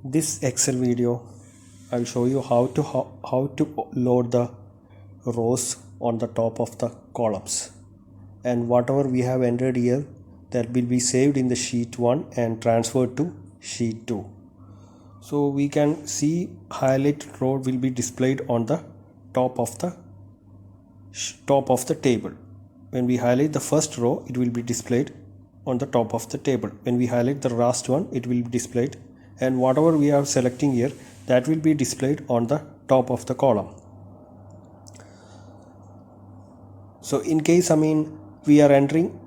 This Excel video I'll show you how to load the rows on the top of the columns, and whatever we have entered here that will be saved in the sheet 1 and transferred to sheet 2. So we can see highlighted row will be displayed on the top of the table. When we highlight the first row, it will be displayed on the top of the table. When we highlight the last one, it will be displayed, and whatever we are selecting here, that will be displayed on the top of the column. So in case we are entering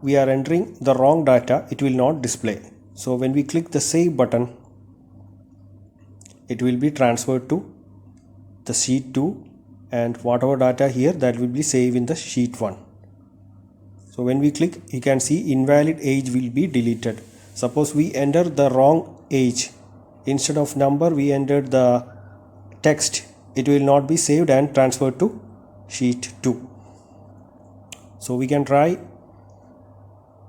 the wrong data, it will not display. So when we click the save button, it will be transferred to the sheet 2, and whatever data here, that will be saved in the sheet 1. So when we click, you can see invalid age will be deleted. Suppose we enter the wrong age, instead of number we entered the text, it will not be saved and transferred to sheet 2. So we can try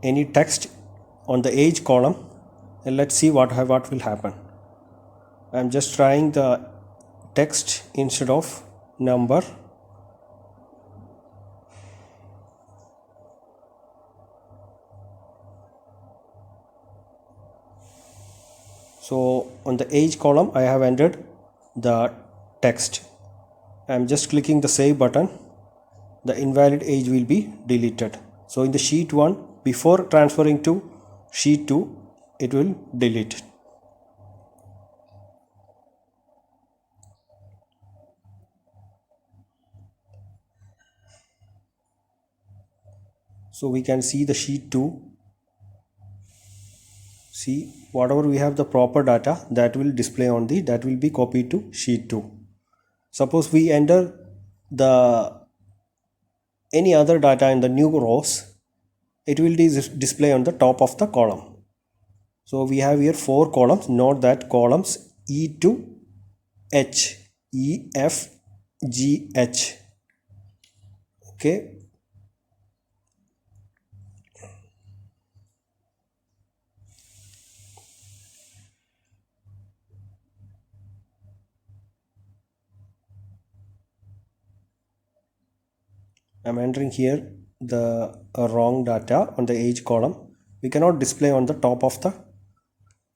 any text on the age column, and let's see what will happen. I'm just trying the text instead of number. So on the age column, I have entered the text. I'm just clicking the save button. The invalid age will be deleted. So in the sheet 1, before transferring to sheet 2, it will delete. So we can see the sheet 2. See, whatever we have the proper data, that will display on that will be copied to sheet 2. Suppose we enter any other data in the new rows, it will display on the top of the column. So we have here 4 columns. Note that columns E to H, E, F, G, H. Okay. I'm entering here the wrong data on the age column. We cannot display on the top of the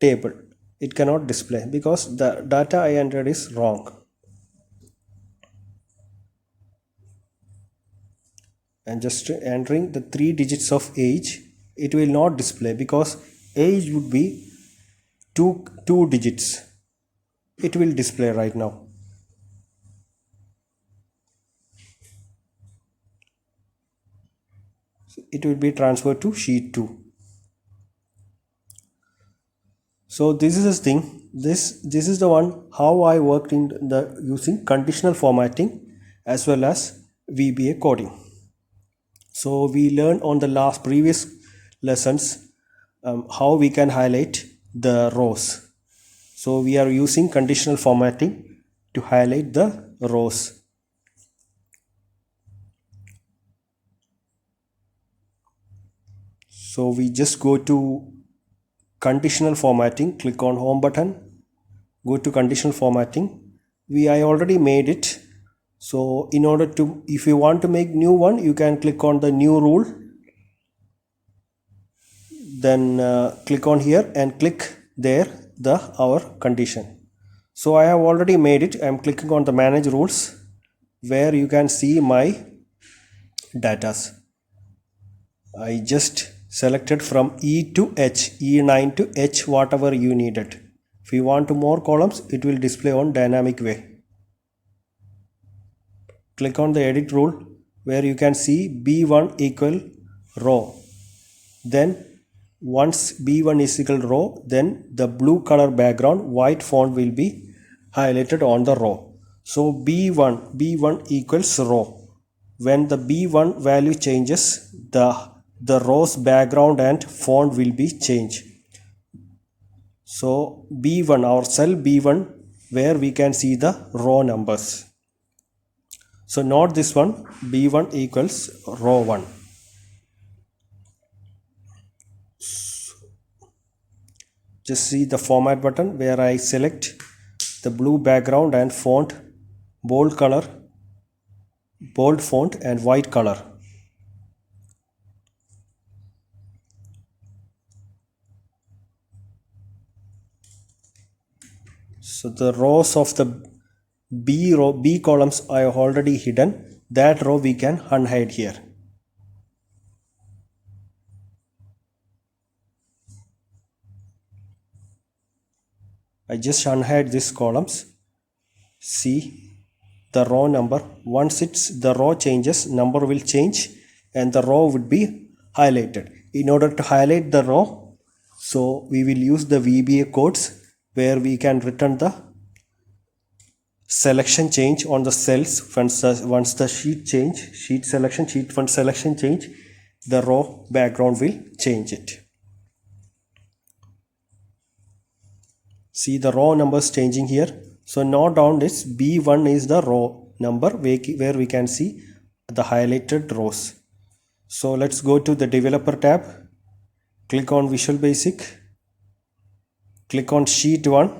table. It cannot display because the data I entered is wrong. And just entering the 3 digits of age, it will not display because age would be two digits. It will display right now. It will be transferred to sheet 2. So this is the thing. This is the one how I worked in the using conditional formatting as well as VBA coding. So we learned on the previous lessons how we can highlight the rows. So we are using conditional formatting to highlight the rows. So we just go to conditional formatting, click on home button, go to conditional formatting. I already made it. So in order to, if you want to make new one, you can click on the new rule, then click on here and click there our condition. So I have already made it. I'm clicking on the manage rules, where you can see my datas. I just selected from E to H, E9 to H, whatever you needed. If you want to more columns, it will display on dynamic way. Click on the edit rule, where you can see B1 equal row. Then once B1 is equal row, then the blue color background white font will be highlighted on the row. So B1 equals row. When the B1 value changes, the row's background and font will be changed. So B1, our cell B1, where we can see the row numbers. So not this one, B1 equals row 1. just see the format button where I select the blue background and font, bold color, bold font and white color. So the rows of the B columns I have already hidden. That row we can unhide here. I just unhide these columns. See the row number. Once the row changes, number will change and the row would be highlighted. In order to highlight the row, so we will use the VBA codes where we can return the selection change on the cells. Once the sheet selection, sheet font selection change, the row background will change it. See the row numbers changing here. So note down this B1 is the row number where we can see the highlighted rows. So let's go to the developer tab, click on Visual Basic, click on sheet 1.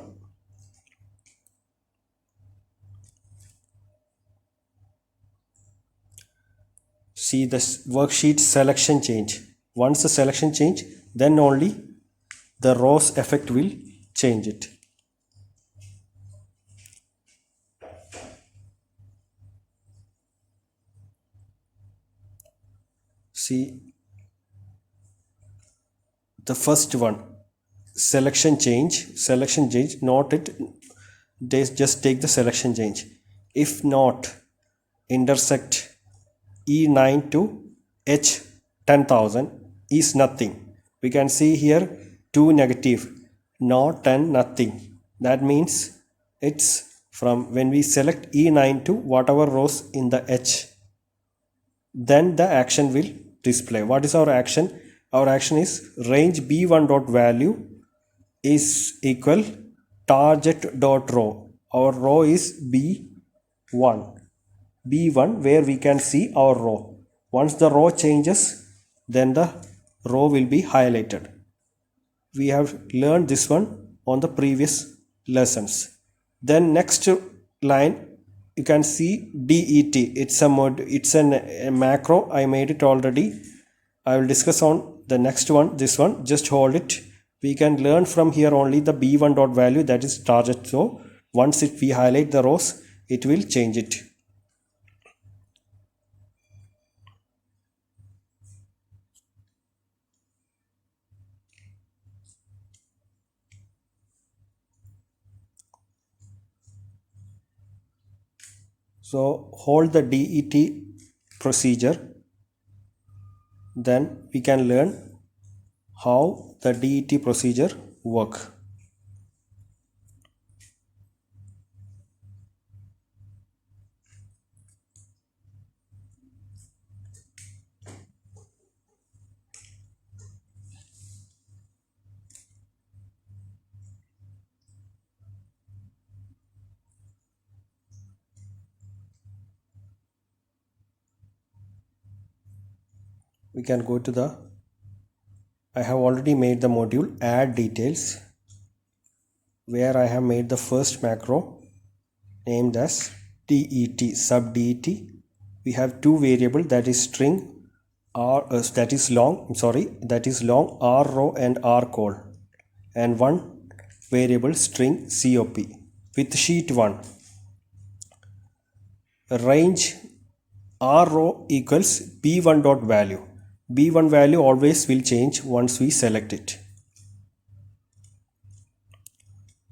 See the worksheet selection change. Once the selection change, then only the rows effect will change it. See the first one, selection change, not it, they just take the selection change. If not intersect E9 to H10,000 is nothing. We can see here 2 negative, not 10 nothing. That means it's from when we select E9 to whatever rows in the H, then the action will display. What is our action? Our action is range B1 dot value is equal target dot row. Our row is B1 where we can see our row. Once the row changes, then the row will be highlighted. We have learned this one on the previous lessons. Then next line you can see DET. It's a macro. I made it already. I will discuss on the next one. This one, just hold it. We can learn from here only the B1 dot value, that is target. So once we highlight the rows, it will change it. So hold the DET procedure, then we can learn how the DET procedure work. We can go to I have already made the module add details, where I have made the first macro named as DET, sub DET. We have two variables, that is string that is long R row and R col, and one variable string COP. With sheet 1, range R row equals B1 dot value. B1 value always will change once we select it.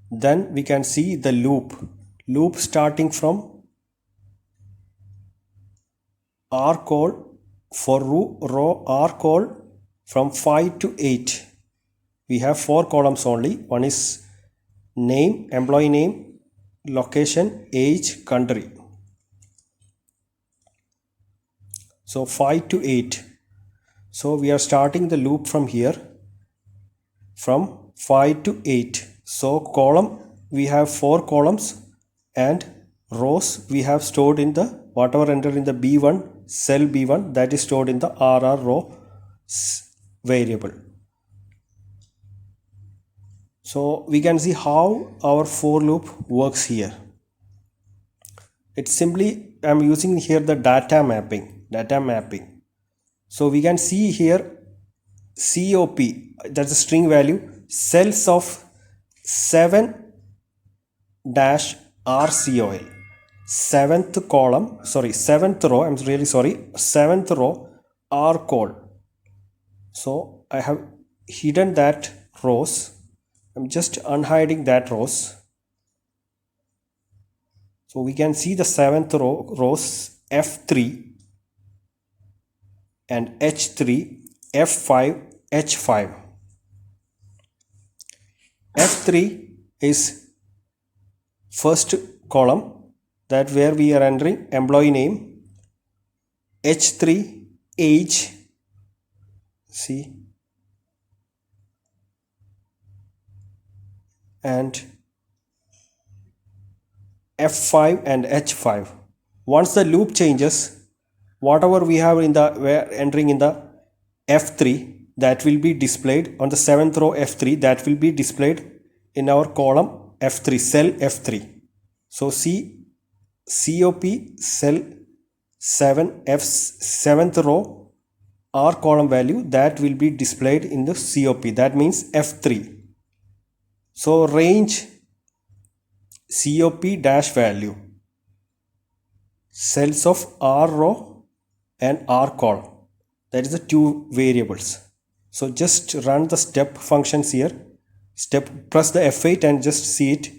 Then we can see the loop starting from R col for row R col from 5 to 8. We have 4 columns only. One is name, employee name, location, age, country. So 5 to 8. So we are starting the loop from here, from 5 to 8. So column, we have 4 columns, and rows we have stored in the whatever entered in the B1, cell B1, that is stored in the RR row variable. So we can see how our for loop works here. It's simply, I'm using here the data mapping. So we can see here COP, that's a string value, cells of 7 dash RCOL, seventh row, I'm really sorry, seventh row R code. So I have hidden that rows, I'm just unhiding that rows. So we can see the seventh rows F3 and H3, F5, H5. F3 is first column, that where we are entering employee name. H3 age, see, and F5 and H5. Once the loop changes, whatever we have in the entering in the F3, that will be displayed on the 7th row F3, that will be displayed in our column F3, cell F3. So see COP cell 7 7th row R column value, that will be displayed in the COP, that means F3. So range COP dash value, cells of R row and R column, that is the two variables. So just run the step functions here, press the F8 and just see it.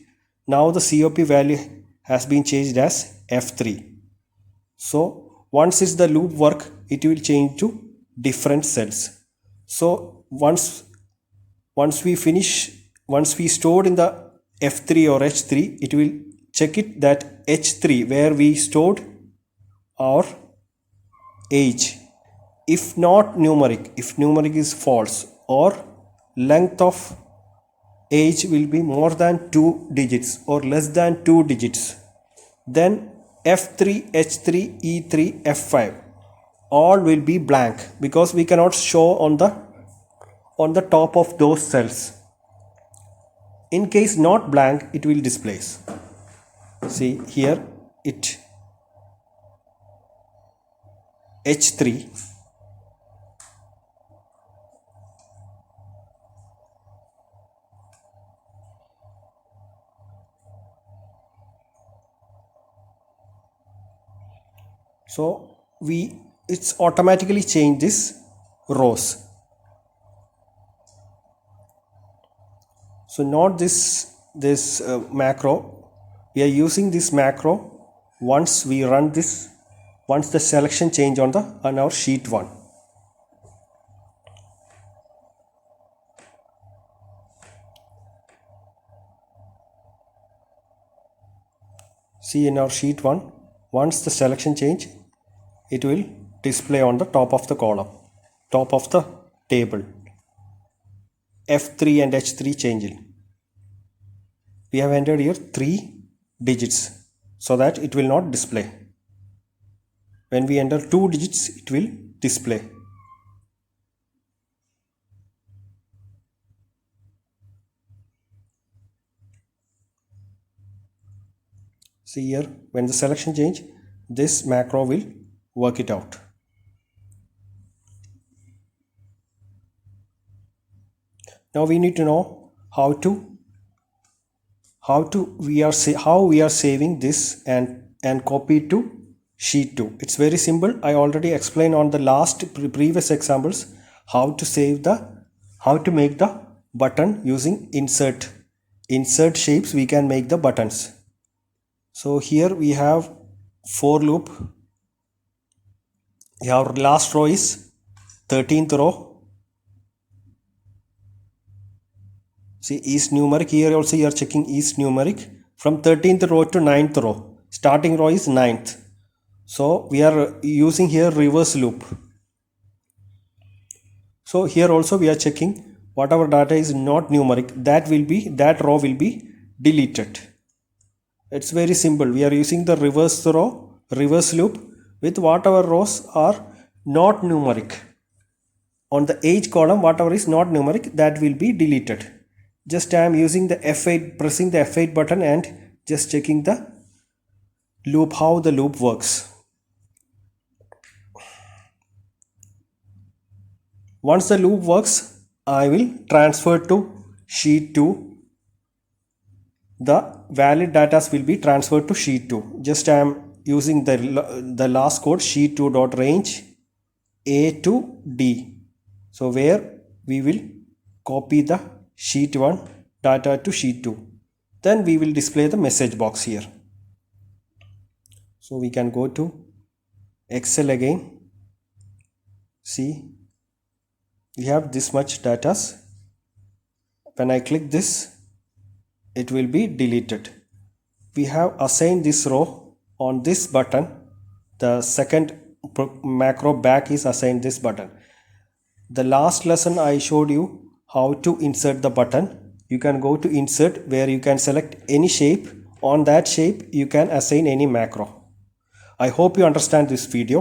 Now the COP value has been changed as F3. So once it's the loop work, it will change to different cells. So once we stored in the F3 or H3, it will check it that H3 where we stored our age, if not numeric, if numeric is false, or length of age will be more than 2 digits or less than 2 digits, then F3, H3, E3, F5 all will be blank, because we cannot show on the top of those cells. In case not blank, it will displays. See here, it H3, so it's automatically changed this rows. So not this macro, we are using this macro once we run this, once the selection change on our sheet 1. See in our sheet 1, once the selection change, it will display on the top of the column, top of the table. F3 and H3 changing. We have entered here 3 digits so that it will not display. When we enter 2 digits, it will display. See here, when the selection change, this macro will work it out. Now we need to know how we are saving this and copy it to sheet 2. It's very simple. I already explained on the previous examples how to make the button using insert shapes. We can make the buttons. So here we have for loop. Our last row is 13th row. See is numeric, here also you are checking is numeric from 13th row to 9th row. Starting row is 9th. So we are using here reverse loop. So here also we are checking whatever data is not numeric, that row will be deleted. It's very simple. We are using the reverse loop with whatever rows are not numeric. On the age column, whatever is not numeric, that will be deleted. Just I am using the F8, pressing the F8 button and just checking the loop, how the loop works. Once the loop works, I will transfer to sheet 2. The valid data will be transferred to sheet 2. Just I am using the last code sheet 2 dot range A to D. So where we will copy the sheet 1 data to sheet 2. Then we will display the message box here. So we can go to Excel again. See, we have this much data. When I click this, it will be deleted. We have assigned this row on this button. The second macro back is assigned this button. The last lesson I showed you how to insert the button. You can go to insert, where you can select any shape. On that shape you can assign any macro. I hope you understand this video.